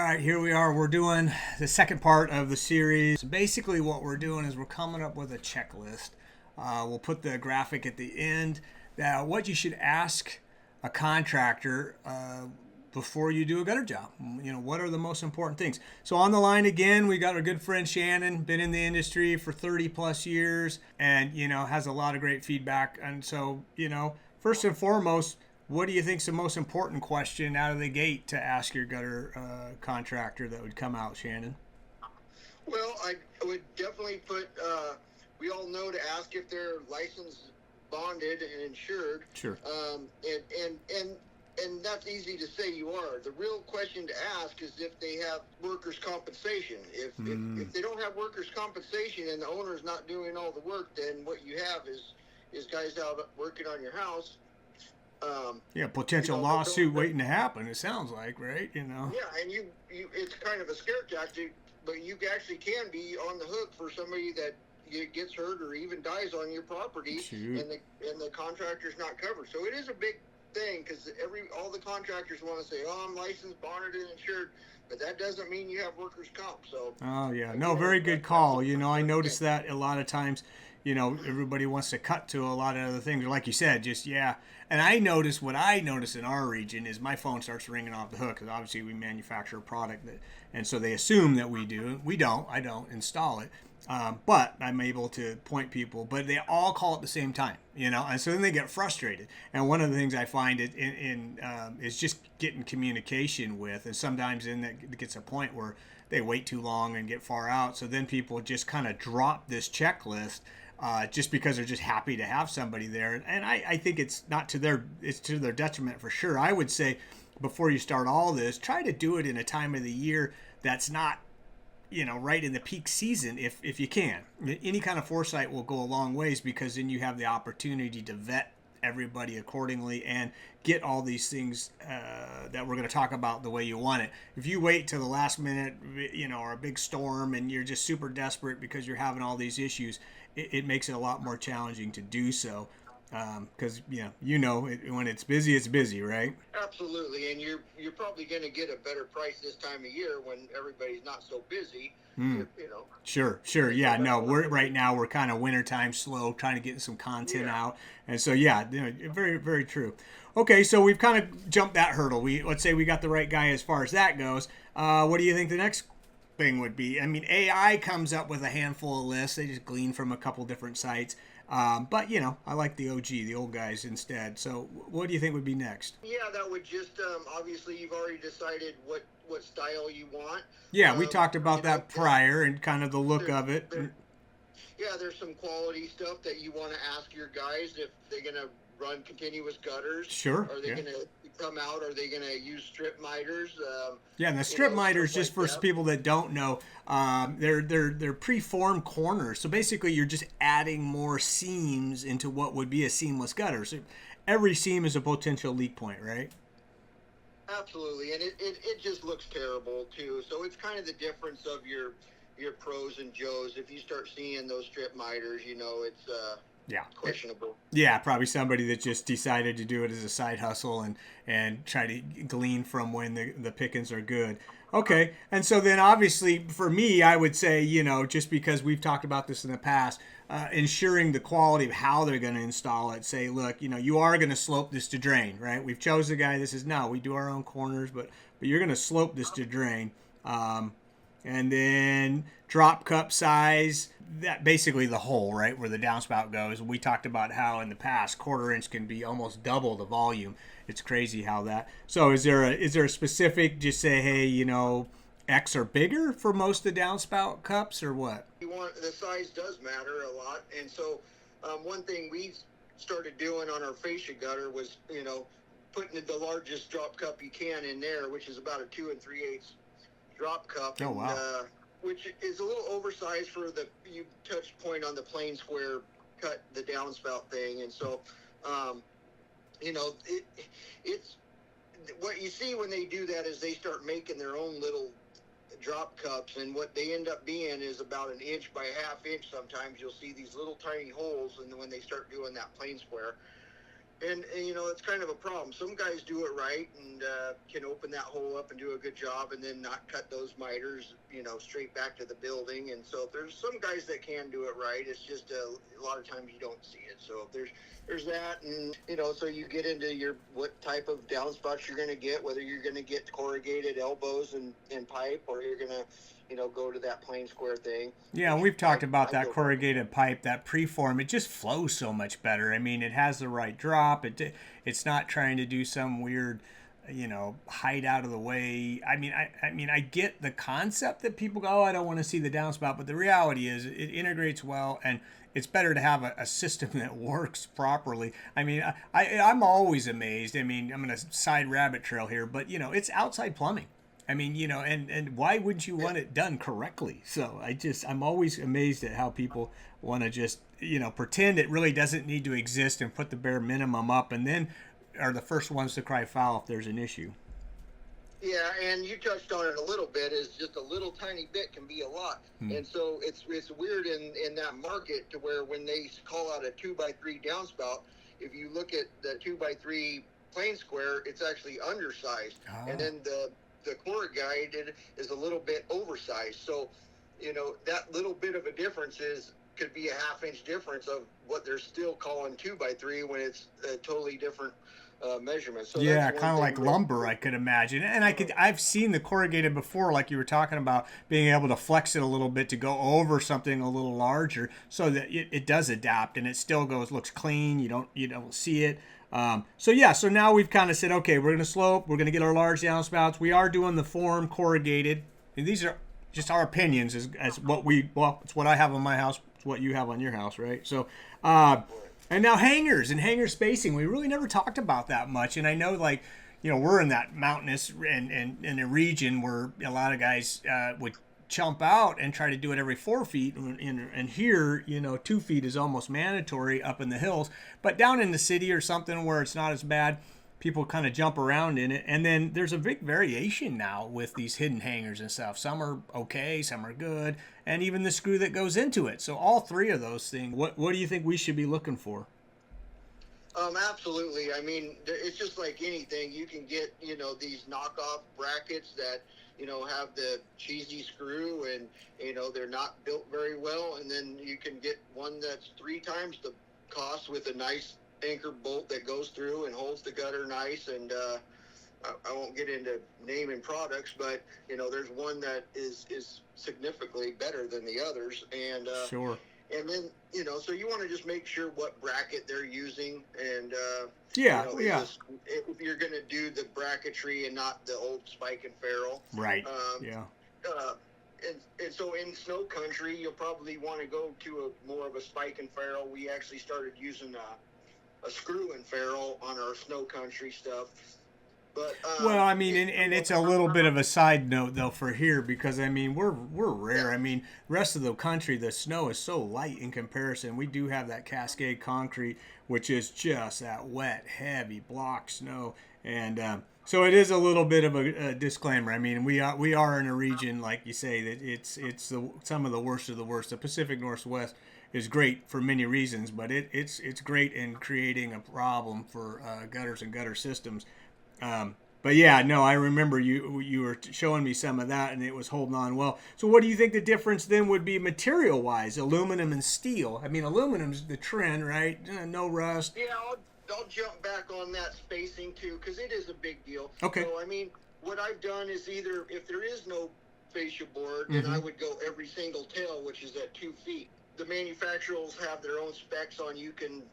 right, here we are. We're doing the second part of the series. So basically, what we're doing is we're coming up with a checklist. We'll put the graphic at the end. What you should ask a contractor before you do a gutter job. You know, what are the most important things? So on the line again, we got our good friend Shannon, been in the industry for 30 plus years, and has a lot of great feedback. And so, first and foremost, what do you think's the most important question out of the gate to ask your gutter contractor that would come out, Shannon? Well, I would definitely put, we all know to ask if they're licensed, bonded, and insured. Sure. And that's easy to say you are. The real question to ask is if they have workers' compensation. If they don't have workers' compensation and the owner's not doing all the work, then what you have is guys out working on your house. Potential lawsuit waiting to happen. It sounds like, right? Yeah, and you it's kind of a scare tactic, but you actually can be on the hook for somebody that gets hurt or even dies on your property. Shoot. and the contractor's not covered. So it is a big thing because all the contractors want to say, "Oh, I'm licensed, bonded, and insured," but that doesn't mean you have workers' comp. So. Oh yeah, no, very good call. I noticed that a lot of times. Everybody wants to cut to a lot of other things. Like you said, And what I notice in our region is my phone starts ringing off the hook because obviously we manufacture a product and so they assume that we do. We don't. I don't install it. But I'm able to point people, but they all call at the same time, and so then they get frustrated. And one of the things I find is just getting communication with, and sometimes then that gets a point where they wait too long and get far out. So then people just kind of drop this checklist. Just because they're just happy to have somebody there. And I think it's to their detriment for sure. I would say before you start all this, try to do it in a time of the year that's not, right in the peak season if you can. Any kind of foresight will go a long ways because then you have the opportunity to vet everybody accordingly and get all these things that we're going to talk about the way you want it. If you wait till the last minute, or a big storm and you're just super desperate because you're having all these issues, it makes it a lot more challenging to do so. Because when it's busy, right? Absolutely, and you're probably going to get a better price this time of year when everybody's not so busy. Sure. Yeah, no, right now we're kind of wintertime slow, trying to get some content out, and so very, very true. Okay, so we've kind of jumped that hurdle. Let's say we got the right guy as far as that goes. What do you think the next thing would be? I mean, AI comes up with a handful of lists. They just glean from a couple different sites. But I like the the old guys instead. So what do you think would be next? Yeah, that would just, obviously you've already decided what style you want. Yeah, we talked about that prior and kind of the look of it. There's some quality stuff that you want to ask your guys if they're going to run continuous gutters. Are they going to come out? Are they going to use strip miters? And the strip miters, just for people that don't know, they're preformed corners. So basically, you're just adding more seams into what would be a seamless gutter. So every seam is a potential leak point, right? Absolutely, and it just looks terrible too. So it's kind of the difference of your pros and joes. If you start seeing those strip miters, it's questionable. Yeah, probably somebody that just decided to do it as a side hustle and try to glean from when the pickings are good. Okay, and so then obviously for me, I would say, just because we've talked about this in the past, ensuring the quality of how they're going to install it. Say, look, you are going to slope this to drain, right? We've chose the guy. We do our own corners, but you're going to slope this to drain. And then drop cup size, that basically the hole, right, where the downspout goes. We talked about how in the past 1/4 inch can be almost double the volume. It's crazy how that. So is there a specific, just say, hey, X or bigger for most of the downspout cups or what? The size does matter a lot. And so one thing we started doing on our fascia gutter was, putting the largest drop cup you can in there, which is about a 2 3/8 drop cup. Oh, wow. Which is a little oversized for you touched point on the plain square cut, the downspout thing. And so, it's what you see when they do that is they start making their own little drop cups, and what they end up being is about 1 inch by 1/2 inch. Sometimes you'll see these little tiny holes, and when they start doing that plain square, And it's kind of a problem. Some guys do it right and can open that hole up and do a good job, and then not cut those miters, straight back to the building. And so there's some guys that can do it right. It's just a lot of times you don't see it. So there's that, and so you get into what type of downspouts you're going to get, whether you're going to get corrugated elbows and pipe, or you're going to go to that plain square thing. Yeah, we've talked about that corrugated pipe, that preform. It just flows so much better. I mean, it has the right drop. It's not trying to do some weird, hide out of the way. I mean, I get the concept that people go, oh, I don't want to see the downspout, but the reality is it integrates well, and it's better to have a system that works properly. I mean, I'm always amazed. I mean, I'm going to side rabbit trail here, but it's outside plumbing. I mean, and why wouldn't you want it done correctly? So I'm always amazed at how people want to just, pretend it really doesn't need to exist and put the bare minimum up, and then are the first ones to cry foul if there's an issue. Yeah, and you touched on it a little bit, is just a little tiny bit can be a lot. And so it's weird in that market to where when they call out a 2x3 downspout, if you look at the 2x3 plain square, it's actually undersized. Oh. And then the corrugated is a little bit oversized. So, that little bit of a difference could be a half-inch difference of what they're still calling 2x3 when it's a totally different measurement. So yeah, kind of like lumber, I could imagine. And I've seen the corrugated before, like you were talking about, being able to flex it a little bit to go over something a little larger, so that it does adapt and it still looks clean. You don't see it. So now we've kind of said, okay, we're going to slope. We're going to get our large downspouts. We are doing the form corrugated. And these are just our opinions as it's what I have on my house. It's what you have on your house, right? So, and now hangers and hanger spacing. We really never talked about that much. And I know, we're in that mountainous and in a region where a lot of guys would chump out and try to do it every 4 feet, and here 2 feet is almost mandatory up in the hills. But down in the city or something where it's not as bad, people kind of jump around in it. And then there's a big variation now with these hidden hangers and stuff. Some are okay, some are good, and even the screw that goes into it. So all three of those things, what do you think we should be looking for? Absolutely. I mean, it's just like anything. You can get these knockoff brackets that have the cheesy screw, and they're not built very well, and then you can get one that's 3 times the cost with a nice anchor bolt that goes through and holds the gutter nice. And I won't get into naming products, but there's one that is significantly better than the others. And sure. And then so you want to just make sure what bracket they're using, and if you're going to do the bracketry and not the old spike and ferrule, right? And so in snow country, you'll probably want to go to more of a spike and ferrule. We actually started using a screw and ferrule on our snow country stuff. But, well, I mean, and it's a little bit of a side note though for here, because I mean we're rare. I mean, rest of the country, the snow is so light in comparison. We do have that Cascade concrete, which is just that wet, heavy block snow, and so it is a little bit of a disclaimer. I mean, we are in a region, like you say, that it's some of the worst of the worst. The Pacific Northwest is great for many reasons, but it's great in creating a problem for gutters and gutter systems. But yeah, no, I remember you were showing me some of that, and it was holding on well. So what do you think the difference then would be material-wise, aluminum and steel? I mean, aluminum's the trend, right? No rust. Yeah, I'll jump back on that spacing too, because it is a big deal. Okay. So I mean, what I've done is either, if there is no fascia board, then I would go every single tail, which is at 2 feet. The manufacturers have their own specs on you can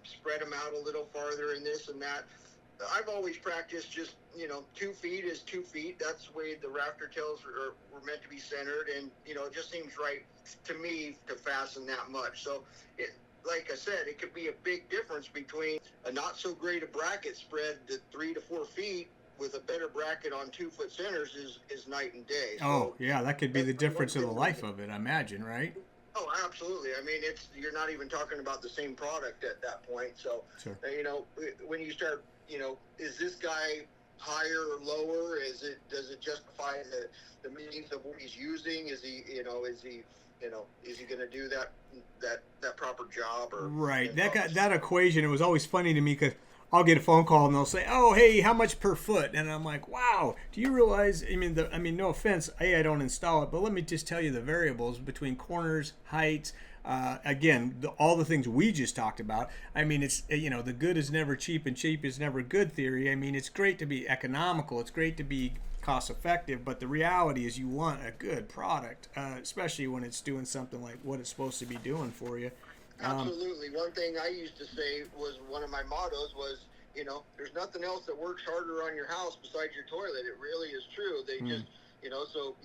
spread them out a little farther and this and that. I've always practiced just 2 feet is 2 feet. That's the way the rafter tails were meant to be centered, and it just seems right to me to fasten that much. So like I said, it could be a big difference between a not so great a bracket spread to 3 to 4 feet with a better bracket on 2 foot centers is night and day. So yeah, that could be the difference of the life of it, I imagine, right? Oh, absolutely. I mean, you're not even talking about the same product at that point. So, sure. When you start, is this guy higher or lower? Does it justify the means of what he's using? Is he is he going to do that proper job? Or Right. That equation, it was always funny to me because I'll get a phone call and they'll say, "Oh, hey, how much per foot?" And I'm like, "Wow, do you realize? I mean, no offense, I don't install it, but let me just tell you the variables between corners, heights." Again, all the things we just talked about. I mean, it's the good is never cheap and cheap is never good theory. I mean, it's great to be economical. It's great to be cost effective, but the reality is you want a good product, especially when it's doing something like what it's supposed to be doing for you. Absolutely. One thing I used to say was one of my mottos was, there's nothing else that works harder on your house besides your toilet. It really is true. They just, so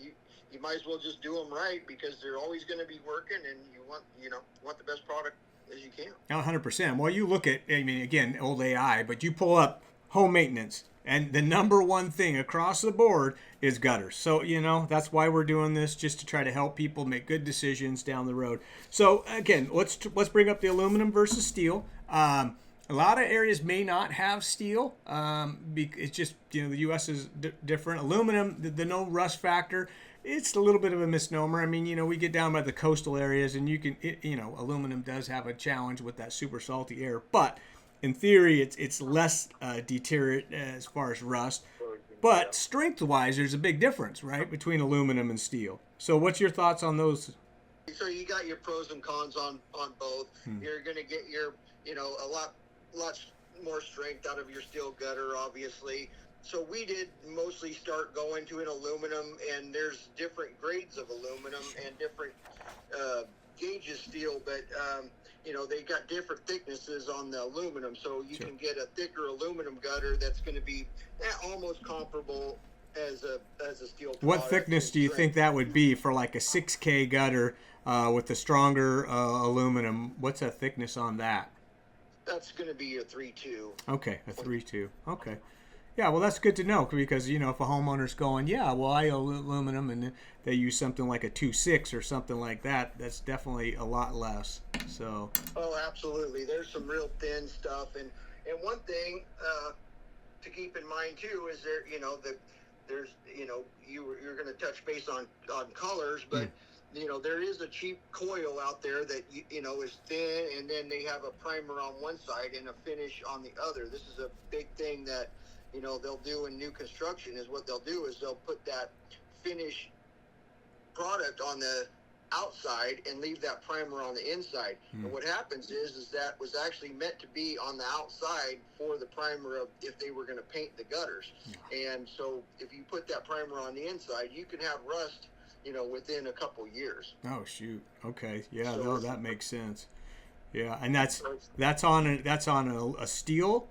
you might as well just do them right because they're always going to be working, and you want the best product as you can. 100%. Well, you look at, I mean, again, old AI, but you pull up home maintenance, and the number one thing across the board is gutters. So, that's why we're doing this, just to try to help people make good decisions down the road. So, again, let's bring up the aluminum versus steel. A lot of areas may not have steel. It's just, the U.S. is different. Aluminum, the no rust factor, it's a little bit of a misnomer. I mean, we get down by the coastal areas, and aluminum does have a challenge with that super salty air. But in theory, it's less deterrent as far as rust. But strength-wise, there's a big difference, right, between aluminum and steel. So what's your thoughts on those? So you got your pros and cons on both. You're going to get your, a lot more strength out of your steel gutter, obviously. So we did mostly start going to an aluminum, and there's different grades of aluminum and different gauges steel, but they got different thicknesses on the aluminum. So you can get a thicker aluminum gutter that's going to be almost comparable as a steel product. What thickness do you think that would be for like a 6K gutter with the stronger aluminum? What's that thickness on that? That's going to be a 3.2. Okay, a 3.2. Okay. Yeah, well, that's good to know because, if a homeowner's going, I aluminum, and they use something like a 2.6 or something like that, that's definitely a lot less. So. Oh, absolutely. There's some real thin stuff. And one thing to keep in mind, too, is there's you're going to touch base on colors, but there is a cheap coil out there that is thin, and then they have a primer on one side and a finish on the other. This is a big thing that they'll do in new construction. Is what they'll do is they'll put that finish product on the outside and leave that primer on the inside. And what happens is that was actually meant to be on the outside for the primer of if they were going to paint the gutters. And so if you put that primer on the inside, you can have rust within a couple years. Oh shoot. Okay. Yeah, so that makes sense. Yeah, and that's on a steel.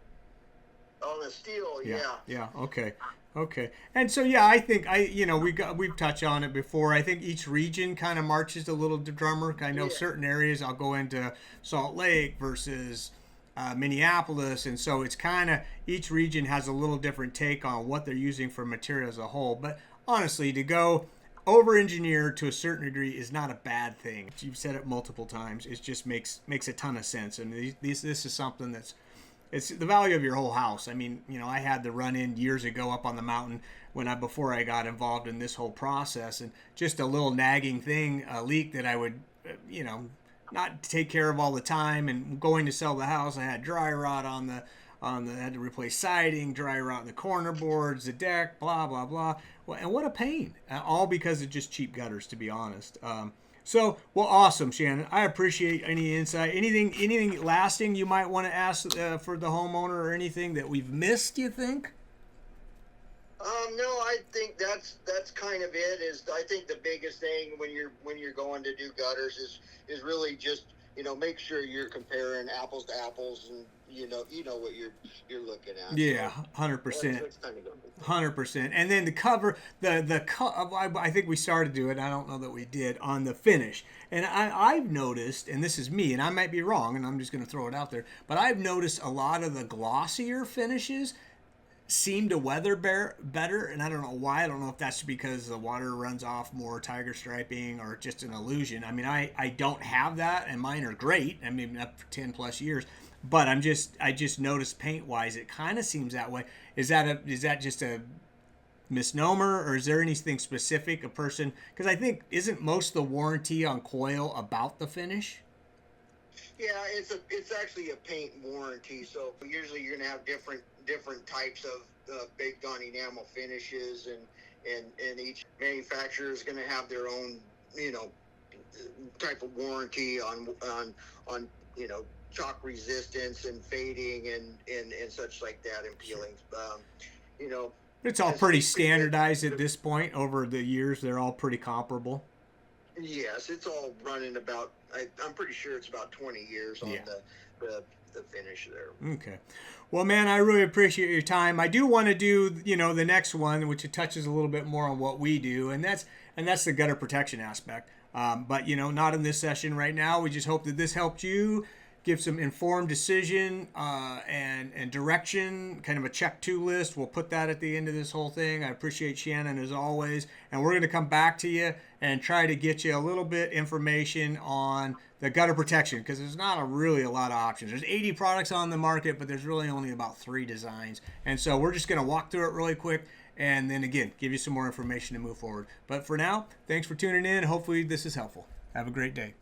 On a steel, yeah. Yeah. Okay. And so I think we've touched on it before. I think each region kind of marches a little drummer. I know certain areas. I'll go into Salt Lake versus Minneapolis, and so it's kind of each region has a little different take on what they're using for material as a whole. But honestly, to go over-engineer to a certain degree is not a bad thing. You've said it multiple times. It just makes a ton of sense. And this is something it's the value of your whole house. I mean, I had the run-in years ago up on the mountain before I got involved in this whole process, and just a little nagging thing, a leak that I would, not take care of all the time. And going to sell the house, I had dry rot had to replace siding, dry rot in the corner boards, the deck, blah, blah, blah. Well, and what a pain. All because of just cheap gutters, to be honest. Awesome, Shannon. I appreciate any insight. Anything lasting you might want to ask for the homeowner, or anything that we've missed, you think? No, I think that's kind of it. I think the biggest thing when you're going to do gutters is really just make sure you're comparing apples to apples, and you know what you're looking at. Yeah, 100%. 100%. And then the cover, I think we started to do it. I don't know that we did on the finish. And I've noticed, and this is me, and I might be wrong, and I'm just going to throw it out there, but I've noticed a lot of the glossier finishes seem to weather better, and I don't know why. I don't know if that's because the water runs off more, tiger striping, or just an illusion. I mean, I don't have that, and mine are great. I mean, up for 10 plus years, but I just noticed paint wise, it kind of seems that way. Is that just a misnomer, or is there anything specific a person? Because I think isn't most of the warranty on coil about the finish? Yeah, it's actually a paint warranty. So usually you're gonna have different types of baked on enamel finishes, and each manufacturer is gonna have their own, you know, type of warranty on you know, chalk resistance and fading and such like that, and peelings. You know, It's all pretty standardized at this point. Over the years, they're all pretty comparable. Yes, it's all running about. I'm pretty sure it's about 20 years on the finish there. Okay. Well, man, I really appreciate your time. I do want to do, the next one, which it touches a little bit more on what we do, and that's the gutter protection aspect. But not in this session right now. We just hope that this helped you give some informed decision and direction, kind of a check to list. We'll put that at the end of this whole thing. I appreciate Shannon as always, and we're going to come back to you and try to get you a little bit information on the gutter protection, because there's not really a lot of options. There's 80 products on the market, but there's really only about 3 designs, and so we're just going to walk through it really quick, and then again give you some more information to move forward. But for now, thanks for tuning in. Hopefully this is helpful. Have a great day.